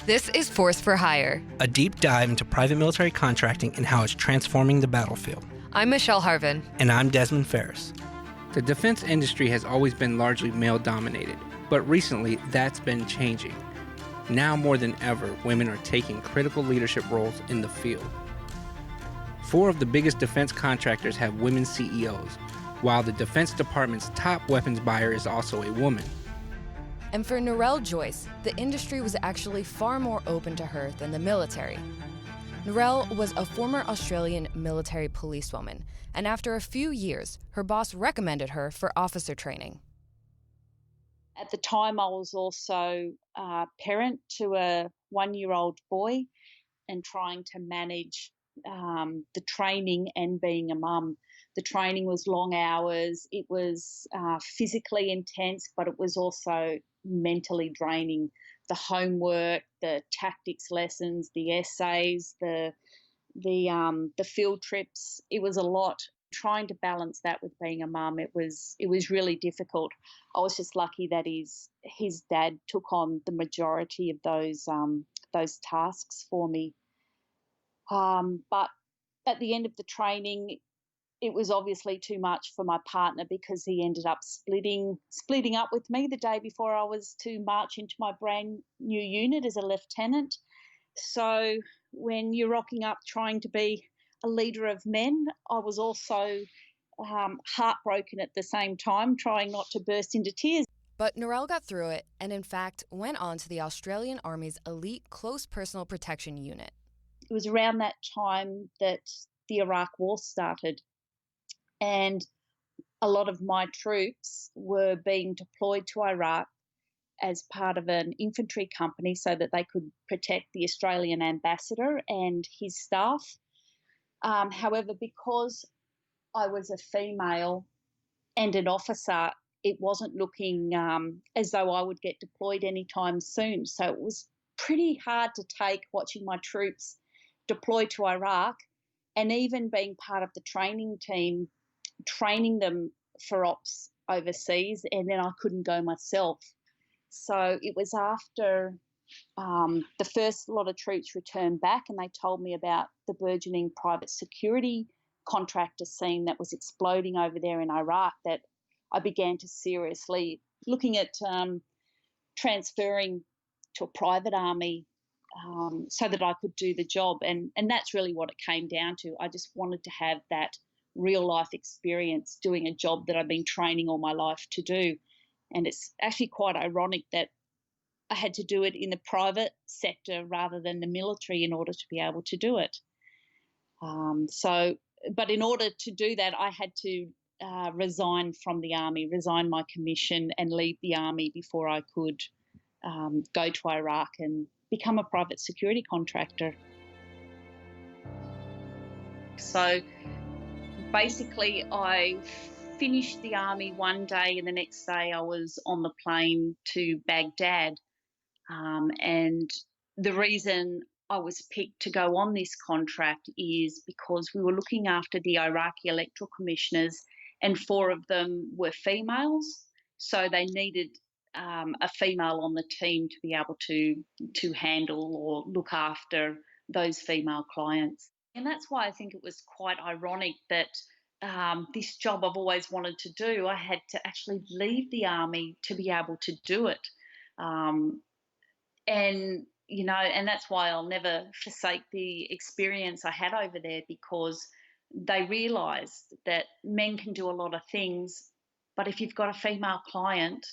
This is Force for Hire, a deep dive into private military contracting and how it's transforming the battlefield. I'm Michelle Harvin. And I'm Desmond Ferris. The defense industry has always been largely male-dominated, but recently that's been changing. Now more than ever, women are taking critical leadership roles in the field. 4 of the biggest defense contractors have women CEOs, while the Defense Department's top weapons buyer is also a woman. And for Neryl Joyce, the industry was actually far more open to her than the military. Neryl was a former Australian military policewoman, and after a few years, her boss recommended her for officer training. At the time, I was also a parent to a 1-year-old boy and trying to manage the training and being a mum. The training was long hours. It was physically intense, but it was also mentally draining. The homework, the tactics lessons, the essays, the field trips. It was a lot. Trying to balance that with being a mum, it was really difficult. I was just lucky that his dad took on the majority of those tasks for me. But at the end of the training, it was obviously too much for my partner because he ended up splitting up with me the day before I was to march into my brand new unit as a lieutenant. So when you're rocking up trying to be a leader of men, I was also heartbroken at the same time, trying not to burst into tears. But Neryl got through it and, in fact, went on to the Australian Army's elite close personal protection unit. It was around that time that the Iraq War started, and a lot of my troops were being deployed to Iraq as part of an infantry company so that they could protect the Australian ambassador and his staff. However, because I was a female and an officer, it wasn't looking as though I would get deployed anytime soon. So it was pretty hard to take watching my troops deploy to Iraq and even being part of the training team, training them for ops overseas, and then I couldn't go myself. So it was after the first lot of troops returned back and they told me about the burgeoning private security contractor scene that was exploding over there in Iraq that I began to seriously looking at transferring to a private army so that I could do the job. And that's really what it came down to. I just wanted to have that real life experience doing a job that I've been training all my life to do. And it's actually quite ironic that I had to do it in the private sector rather than the military in order to be able to do it. But in order to do that, I had to resign from the Army, resign my commission and leave the Army before I could go to Iraq and become a private security contractor. So basically I finished the Army one day and the next day I was on the plane to Baghdad. And the reason I was picked to go on this contract is because we were looking after the Iraqi electoral commissioners and 4 of them were females. So they needed a female on the team to be able to handle or look after those female clients. And that's why I think it was quite ironic that this job I've always wanted to do, I had to actually leave the Army to be able to do it. And, you know, and that's why I'll never forsake the experience I had over there, because they realised that men can do a lot of things, but if you've got a female client,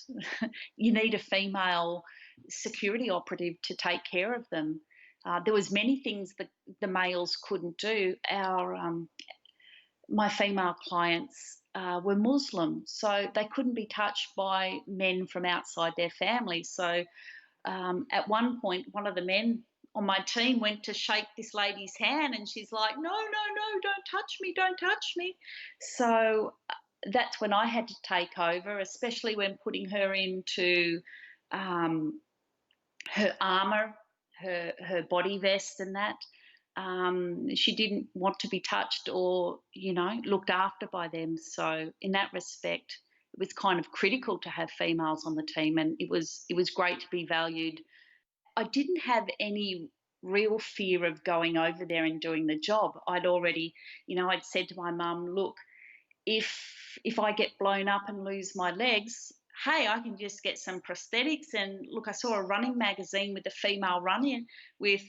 you need a female security operative to take care of them. There was many things that the males couldn't do. My female clients were Muslim, so they couldn't be touched by men from outside their family. So at one point, one of the men on my team went to shake this lady's hand and she's like, no, don't touch me. So that's when I had to take over, especially when putting her into her armour, her body vest and that. She didn't want to be touched or, you know, looked after by them. So in that respect, it was kind of critical to have females on the team, and it was great to be valued I didn't have any real fear of going over there and doing the job. I'd already, I'd said to my mum, look, if I get blown up and lose my legs, hey, I can just get some prosthetics. And look, I saw a running magazine with a female runner with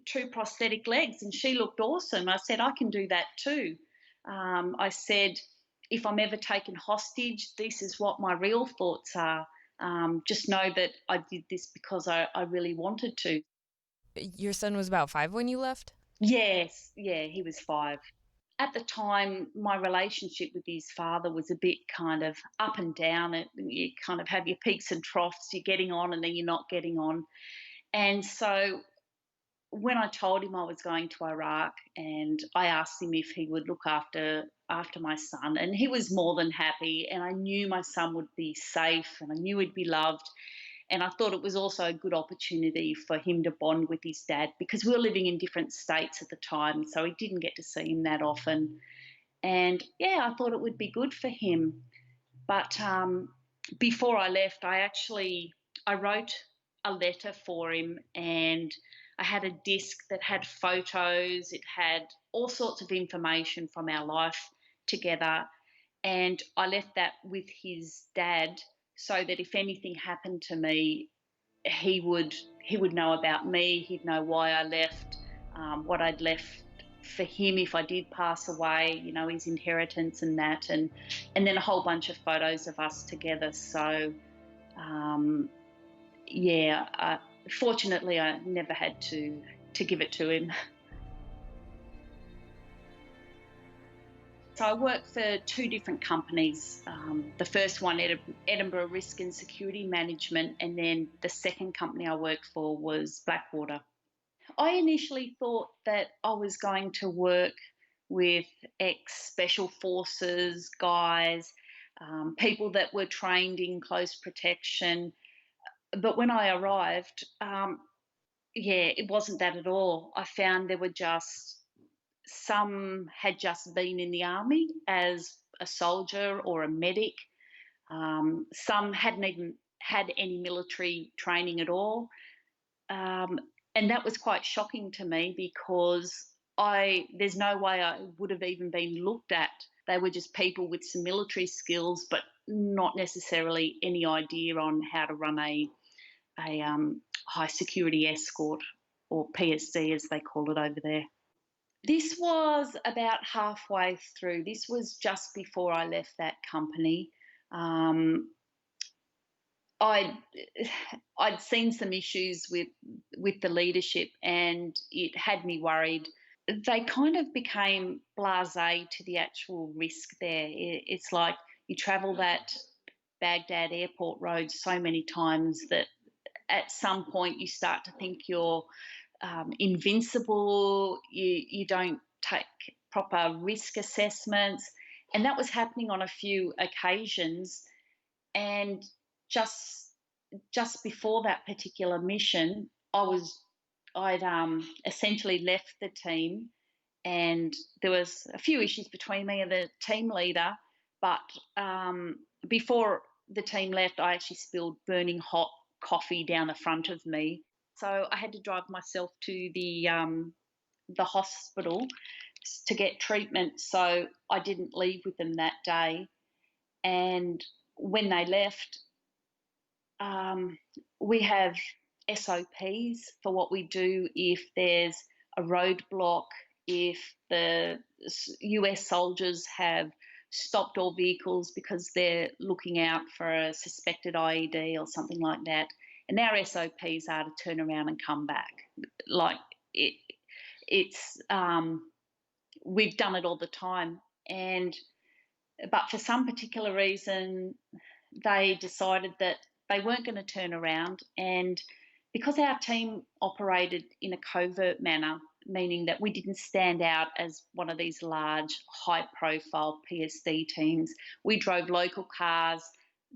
true prosthetic legs, and she looked awesome. I said, I can do that too. I said, if I'm ever taken hostage, this is what my real thoughts are. Just know that I did this because I really wanted to. Your son was about 5 when you left? Yes, yeah, he was 5. At the time, my relationship with his father was a bit kind of up and down. You kind of have your peaks and troughs. You're getting on and then you're not getting on. And so when I told him I was going to Iraq, and I asked him if he would look after my son, and he was more than happy, and I knew my son would be safe and I knew he'd be loved. And I thought it was also a good opportunity for him to bond with his dad, because we were living in different states at the time, so he didn't get to see him that often. And yeah, I thought it would be good for him. But before I left, I wrote a letter for him, and I had a disc that had photos. It had all sorts of information from our life together, and I left that with his dad so that if anything happened to me, he would know about me. He'd know why I left, what I'd left for him if I did pass away, his inheritance and that, and then a whole bunch of photos of us together. So, fortunately, I never had to give it to him. So I worked for 2 different companies. The first one, Edinburgh Risk and Security Management, and then the second company I worked for was Blackwater. I initially thought that I was going to work with ex-special forces guys, people that were trained in close protection. But when I arrived, it wasn't that at all. I found there were some had just been in the army as a soldier or a medic. Some hadn't even had any military training at all. And that was quite shocking to me, because there's no way I would have even been looked at. They were just people with some military skills, but not necessarily any idea on how to run a high security escort, or PSD as they call it over there. This was about halfway through. This was just before I left that company. I'd seen some issues with the leadership, and it had me worried. They kind of became blasé to the actual risk there. It's like you travel that Baghdad airport road so many times that at some point you start to think you're invincible. You don't take proper risk assessments, and that was happening on a few occasions. And just before that particular mission, I'd essentially left the team, and there was a few issues between me and the team leader. But before the team left, I actually spilled burning hot coffee down the front of me. So I had to drive myself to the hospital to get treatment. So I didn't leave with them that day. And when they left, we have SOPs for what we do if there's a roadblock, if the US soldiers have stopped all vehicles because they're looking out for a suspected IED or something like that. And our SOPs are to turn around and come back. Like we've done it all the time. But for some particular reason, they decided that they weren't going to turn around. And because our team operated in a covert manner, meaning that we didn't stand out as one of these large, high-profile PSD teams, we drove local cars,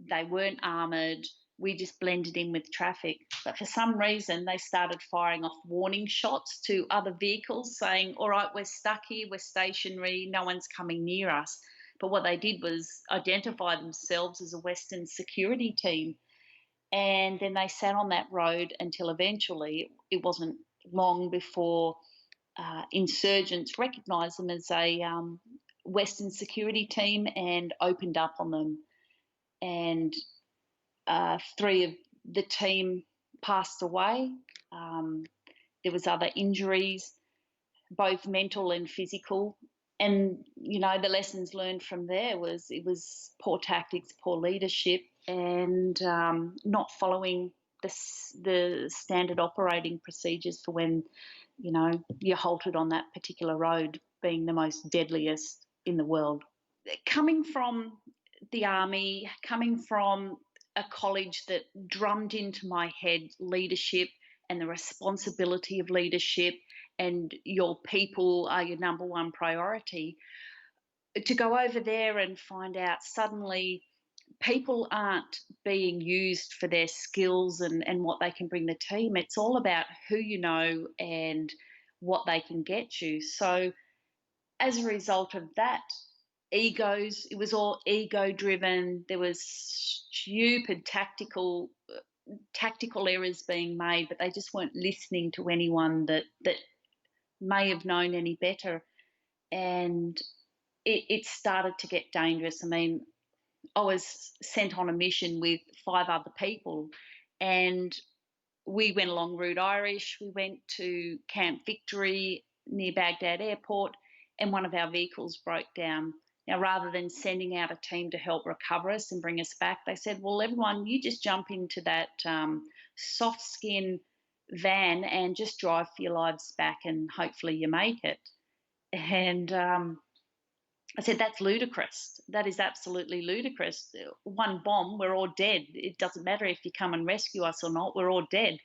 they weren't armoured, we just blended in with traffic. But for some reason, they started firing off warning shots to other vehicles saying, all right, we're stuck here, we're stationary, no one's coming near us. But what they did was identify themselves as a Western security team. And then they sat on that road until eventually it wasn't long before insurgents recognised them as a Western security team and opened up on them. And three of the team passed away. There was other injuries, both mental and physical. And, the lessons learned from there was it was poor tactics, poor leadership, and not following the standard operating procedures for when, you're halted on that particular road, being the most deadliest in the world. Coming from the army, coming from a college that drummed into my head leadership and the responsibility of leadership, and your people are your number one priority, to go over there and find out suddenly people aren't being used for their skills and what they can bring the team. It's all about who you know and what they can get you. So as a result of that, it was all ego driven. There was stupid tactical errors being made, but they just weren't listening to anyone that may have known any better. And it started to get dangerous. I mean, I was sent on a mission with 5 other people, and we went along Route Irish. We went to Camp Victory near Baghdad Airport, and one of our vehicles broke down. Now, rather than sending out a team to help recover us and bring us back, they said, well, everyone, you just jump into that soft skin van and just drive for your lives back, and hopefully you make it. And I said, that's ludicrous. That is absolutely ludicrous. One bomb, we're all dead. It doesn't matter if you come and rescue us or not, we're all dead.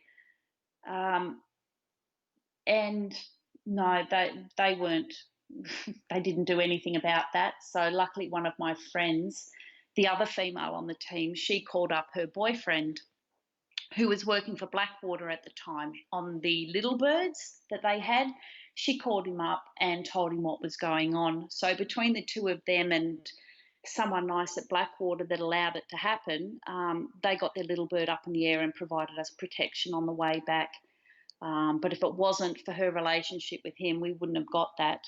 And no, they weren't, they didn't do anything about that. So luckily one of my friends, the other female on the team, she called up her boyfriend, who was working for Blackwater at the time on the little birds that they had. She called him up and told him what was going on. So between the two of them and someone nice at Blackwater that allowed it to happen, they got their little bird up in the air and provided us protection on the way back. But if it wasn't for her relationship with him, we wouldn't have got that.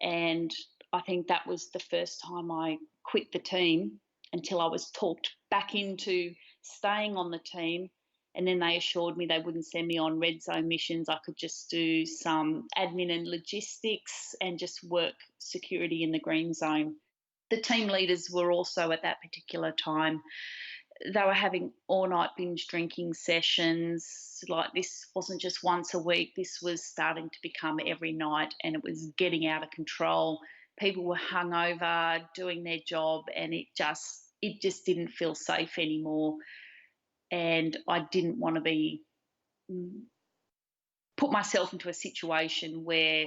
And I think that was the first time I quit the team until I was talked back into staying on the team. And then they assured me they wouldn't send me on red zone missions. I could just do some admin and logistics and just work security in the green zone. The team leaders were also at that particular time, they were having all-night binge drinking sessions. Like, this wasn't just once a week. This was starting to become every night, and it was getting out of control. People were hungover, doing their job, and it just didn't feel safe anymore. And I didn't want to put myself into a situation where,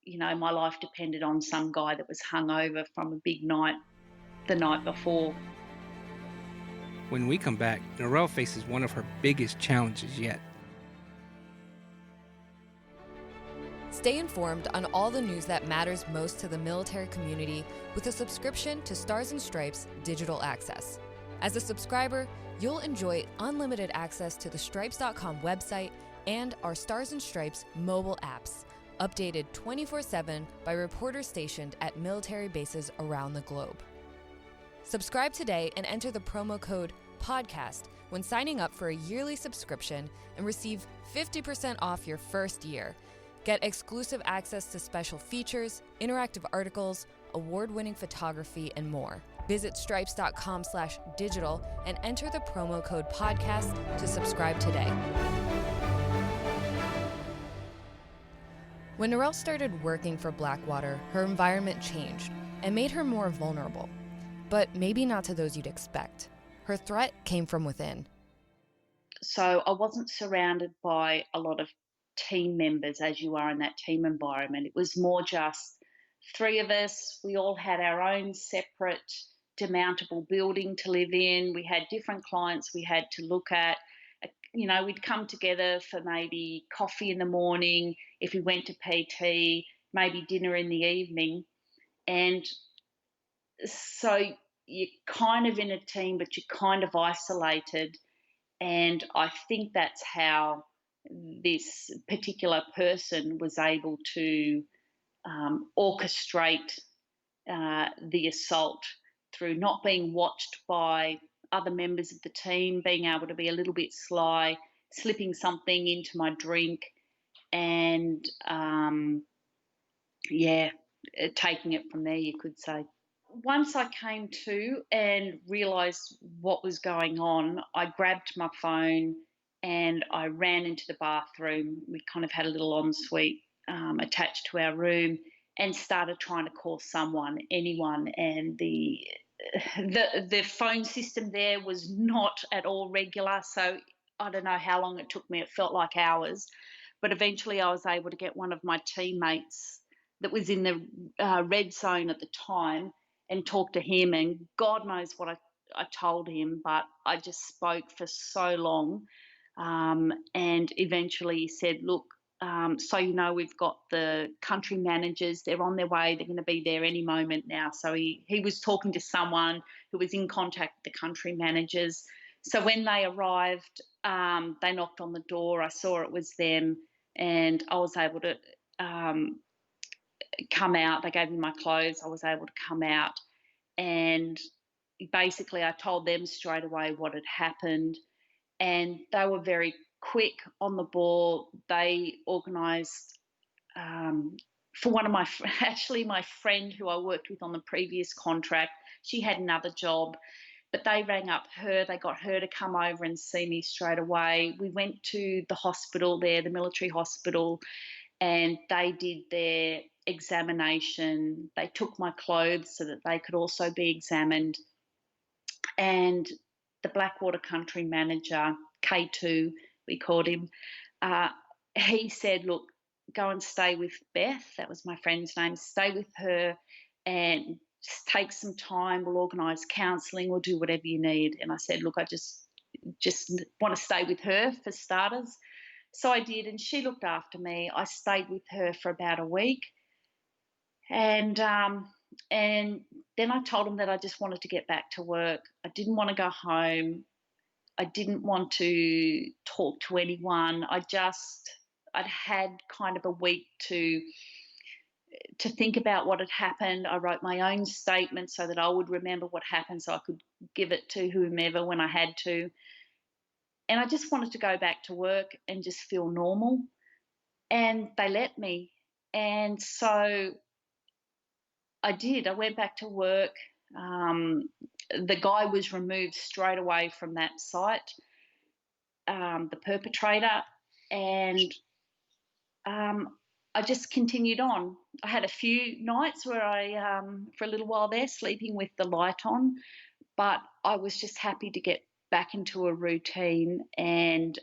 my life depended on some guy that was hungover from a big night the night before. When we come back, Neryl faces one of her biggest challenges yet. Stay informed on all the news that matters most to the military community with a subscription to Stars and Stripes Digital Access. As a subscriber, you'll enjoy unlimited access to the Stripes.com website and our Stars and Stripes mobile apps, updated 24/7 by reporters stationed at military bases around the globe. Subscribe today and enter the promo code PODCAST when signing up for a yearly subscription and receive 50% off your first year. Get exclusive access to special features, interactive articles, award-winning photography, and more. Visit stripes.com/digital and enter the promo code PODCAST to subscribe today. When Neryl started working for Blackwater, her environment changed and made her more vulnerable. But maybe not to those you'd expect. Her threat came from within. So I wasn't surrounded by a lot of team members as you are in that team environment. It was more just 3 of us. We all had our own separate demountable building to live in. We had different clients we had to look at. We'd come together for maybe coffee in the morning, if we went to PT, maybe dinner in the evening. And so you're kind of in a team, but you're kind of isolated. And I think that's how this particular person was able to orchestrate the assault through not being watched by other members of the team, being able to be a little bit sly, slipping something into my drink, and taking it from there, you could say. Once I came to and realised what was going on, I grabbed my phone and I ran into the bathroom. We kind of had a little ensuite attached to our room, and started trying to call someone, anyone, and the phone system there was not at all regular. So I don't know how long it took me. It felt like hours, but eventually I was able to get one of my teammates that was in the red zone at the time and talk to him. And God knows what I told him, but I just spoke for so long. And eventually he said, look, so we've got the country managers. They're on their way. They're going to be there any moment now. So he was talking to someone who was in contact with the country managers. So when they arrived, they knocked on the door. I saw it was them, and I was able to come out. They gave me my clothes. I was able to come out, and basically I told them straight away what had happened, and they were very quick on the ball. They organised for one of my my friend who I worked with on the previous contract. She had another job, but they rang up her. They got her to come over and see me straight away. We went to the hospital there, the military hospital, and they did their examination. They took my clothes so that they could also be examined. And the Blackwater country manager, K2, we called him, he said, look, go and stay with Beth. That was my friend's name. Stay with her and just take some time. We'll organise counselling. We'll do whatever you need. And I said, look, I just want to stay with her for starters. So I did, and she looked after me. I stayed with her for about a week. And then I told him that I just wanted to get back to work. I didn't want to go home. I didn't want to talk to anyone. I'd had kind of a week to think about what had happened. I wrote my own statement so that I would remember what happened, so I could give it to whomever when I had to. And I just wanted to go back to work and just feel normal. And they let me. And so I did. I went back to work. The guy was removed straight away from that site, the perpetrator, and I just continued on. I had a few nights where I, for a little while there, sleeping with the light on, but I was just happy to get back into a routine and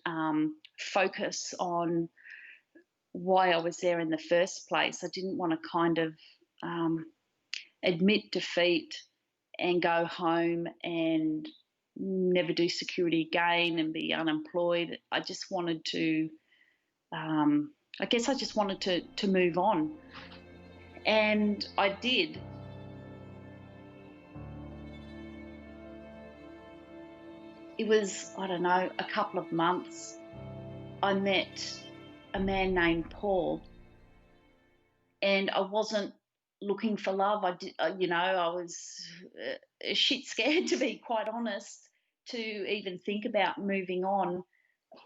focus on why I was there in the first place. I didn't want to kind of admit defeat and go home and never do security again and be unemployed. I just wanted to, I guess I just wanted to move on. And I did. It was, I don't know, a couple of months. I met a man named Paul, and I wasn't looking for love. I was shit scared, to be quite honest, to even think about moving on.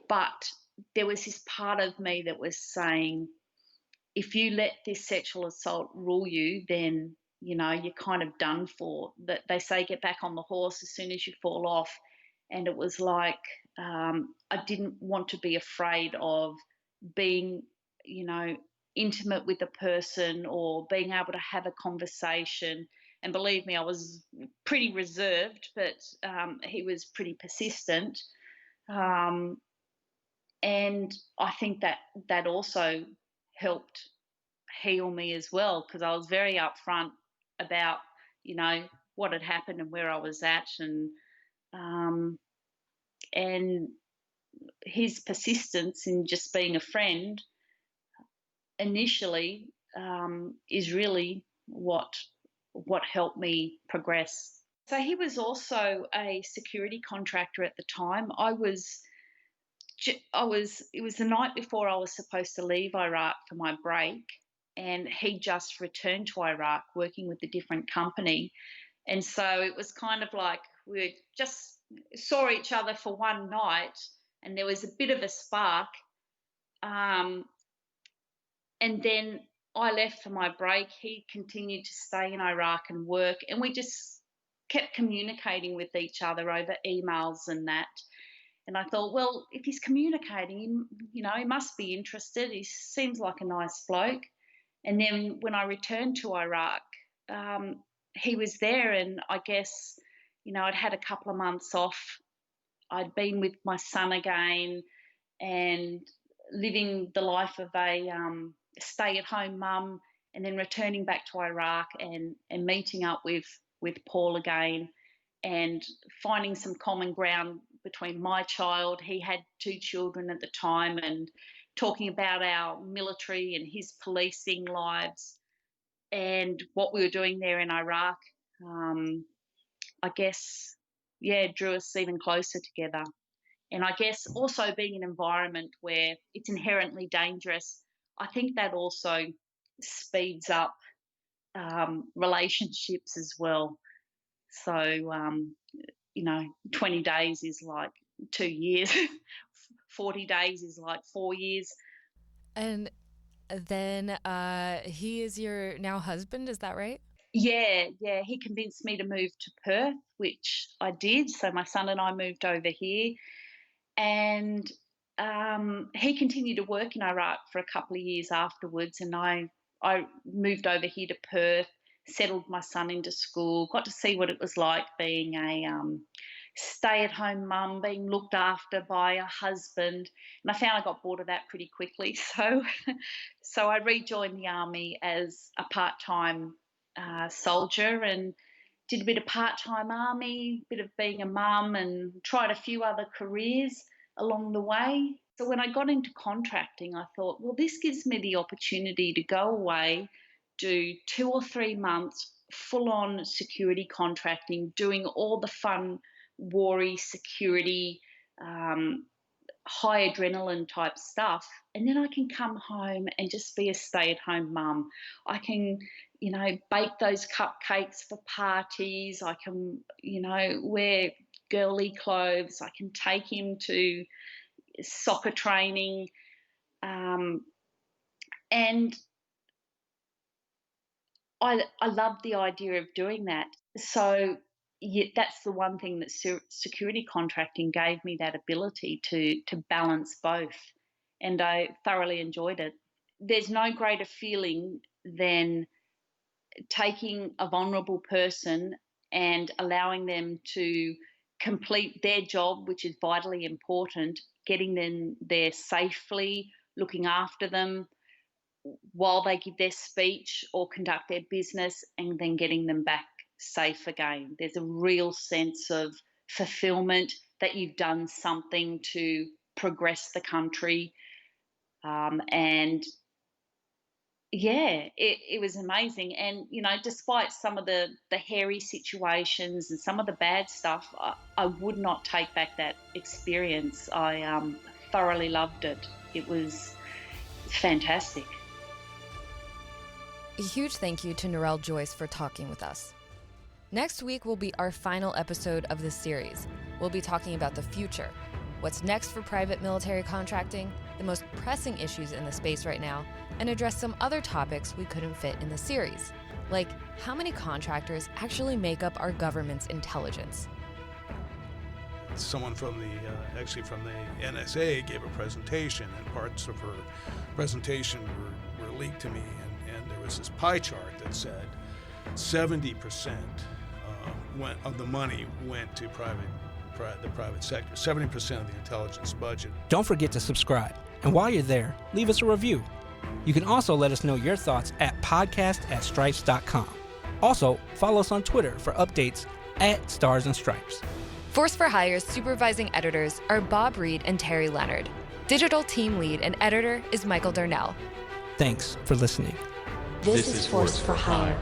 But there was this part of me that was saying, if you let this sexual assault rule you, then, you're kind of done for. That they say get back on the horse as soon as you fall off. And it was like I didn't want to be afraid of being, intimate with a person or being able to have a conversation. And believe me, I was pretty reserved, but he was pretty persistent. And I think that also helped heal me as well, because I was very upfront about, what had happened and where I was at. And his persistence in just being a friend initially is really what helped me progress. So he was also a security contractor at the time. It was the night before I was supposed to leave Iraq for my break, and he just returned to Iraq working with a different company. And so it was kind of like we just saw each other for one night, and there was a bit of a spark. And then I left for my break. He continued to stay in Iraq and work, and we just kept communicating with each other over emails and that. And I thought, well, if he's communicating, he must be interested. He seems like a nice bloke. And then when I returned to Iraq, he was there, and I guess, I'd had a couple of months off. I'd been with my son again and living the life of a stay-at-home mum, and then returning back to Iraq and meeting up with Paul again and finding some common ground between my child. He had 2 children at the time, and talking about our military and his policing lives and what we were doing there in Iraq, I guess, drew us even closer together. And I guess also being in an environment where it's inherently dangerous, I think that also speeds up relationships as well. So, 20 days is like 2 years, 40 days is like 4 years. And then he is your now husband, is that right? Yeah. He convinced me to move to Perth, which I did. So my son and I moved over here. And he continued to work in Iraq for a couple of years afterwards. And I moved over here to Perth, settled my son into school, got to see what it was like being a stay-at-home mum, being looked after by a husband. And I found I got bored of that pretty quickly. So I rejoined the army as a part-time soldier and did a bit of part-time army, a bit of being a mum, and tried a few other careers along the way. So when I got into contracting, I thought, well, this gives me the opportunity to go away, do 2 or 3 months full-on security contracting, doing all the fun, war-y security, high adrenaline type stuff, and then I can come home and just be a stay-at-home mum. I can, bake those cupcakes for parties. I can, wear girly clothes. I can take him to soccer training, and I love the idea of doing that. So that's the one thing that security contracting gave me, that ability to balance both, and I thoroughly enjoyed it. There's no greater feeling than taking a vulnerable person and allowing them to complete their job, which is vitally important, getting them there safely, looking after them while they give their speech or conduct their business, and then getting them back safe again. There's a real sense of fulfillment that you've done something to progress the country. And yeah, it was amazing. And, despite some of the hairy situations and some of the bad stuff, I would not take back that experience. I thoroughly loved it. It was fantastic. A huge thank you to Neryl Joyce for talking with us. Next week will be our final episode of this series. We'll be talking about the future, what's next for private military contracting, the most pressing issues in the space right now, and address some other topics we couldn't fit in the series, like how many contractors actually make up our government's intelligence. Someone from the NSA gave a presentation, and parts of her presentation were leaked to me, and there was this pie chart that said 70% of the money went to the private sector, 70% of the intelligence budget. Don't forget to subscribe, and while you're there, leave us a review. You can also let us know your thoughts at podcast@stripes.com. Also, follow us on Twitter for updates at Stars and Stripes. Force for Hire's supervising editors are Bob Reed and Terry Leonard. Digital team lead and editor is Michael Darnell. Thanks for listening. This is Force for Hire.